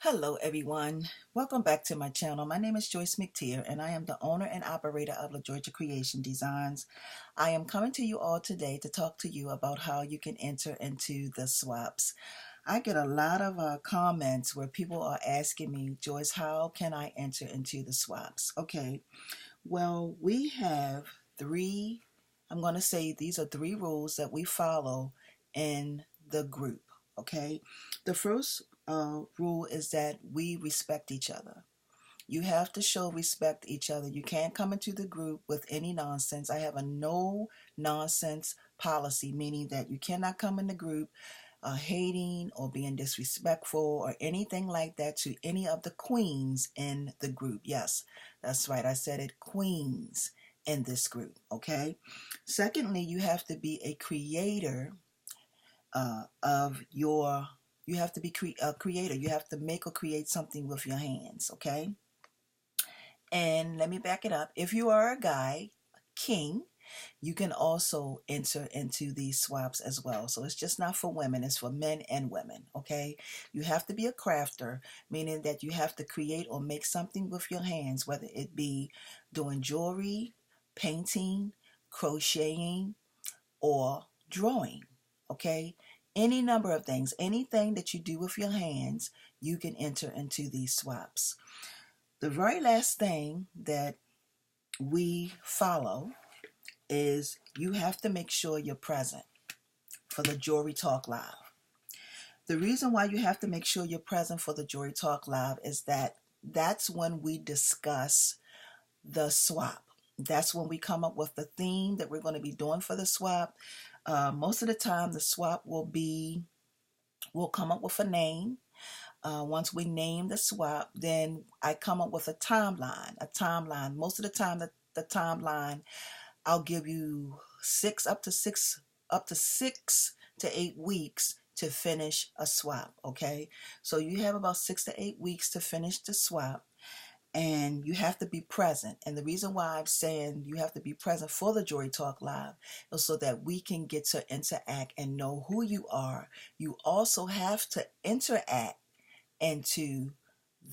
Hello everyone, welcome back to my channel. My name is Joyce McTier and I am the owner and operator of La Georgia Creation Designs. I am coming to you all today to talk to you about how you can enter into the swaps. I get a lot of comments where people are asking me, Joyce, how can I enter into the swaps? Okay, well, we have three, I'm going to say these are three rules that we follow in the group. Okay, the first rule is that we respect each other. You have to show respect each other. You can't come into the group with any nonsense. I have a no nonsense policy, meaning that you cannot come in the group hating or being disrespectful or anything like that to any of the queens in the group. Yes, that's right. I said it, queens in this group. Okay. Secondly, you have to be a creator of your. You have to be a creator. You have to make or create something with your hands. Okay. And let me back it up. If you are a guy, king, you can also enter into these swaps as well. So it's just not for women, it's for men and women, okay? You have to be a crafter, meaning that you have to create or make something with your hands, whether it be doing jewelry, painting, crocheting, or drawing, okay? Any number of things, anything that you do with your hands, you can enter into these swaps. The very last thing that we follow is you have to make sure you're present for the Jewelry Talk Live. The reason why you have to make sure you're present for the Jewelry Talk Live is that that's when we discuss the swap. That's when we come up with the theme that we're going to be doing for the swap. Most of the time, the swap we'll come up with a name. Once we name the swap, then I come up with a timeline. Most of the time, the timeline, I'll give you up to six to 8 weeks to finish a swap. Okay, so you have about 6 to 8 weeks to finish the swap, and you have to be present. And the reason why I'm saying you have to be present for the Jewelry Talk Live is so that we can get to interact and know who you are. You also have to interact into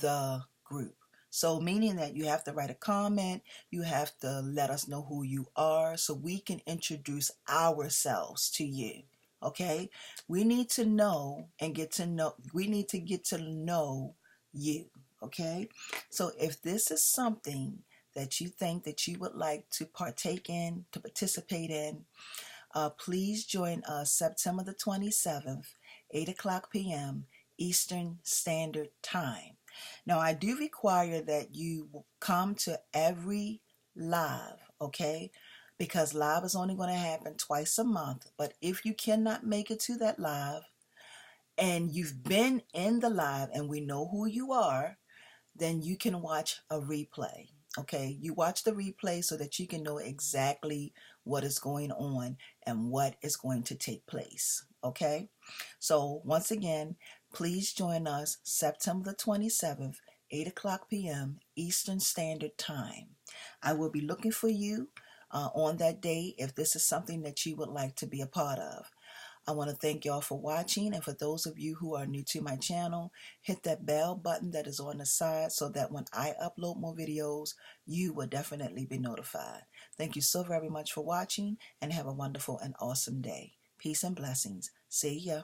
the group. So meaning that you have to write a comment, you have to let us know who you are so we can introduce ourselves to you. Okay? We need to know and get to know, we need to get to know you. Okay? So if this is something that you think that you would like to partake in, to participate in, please join us September the 27th, 8 o'clock p.m. Eastern Standard Time. Now, I do require that you come to every live, okay? Because live is only going to happen twice a month. But if you cannot make it to that live and you've been in the live and we know who you are, then you can watch a replay. Okay, you watch the replay so that you can know exactly what is going on and what is going to take place. Okay, so once again, please join us September the 27th, 8 o'clock p.m. Eastern Standard Time. I will be looking for you on that day if this is something that you would like to be a part of. I want to thank y'all for watching, and for those of you who are new to my channel, hit that bell button that is on the side so that when I upload more videos, you will definitely be notified. Thank you so very much for watching, and have a wonderful and awesome day. Peace and blessings. See ya.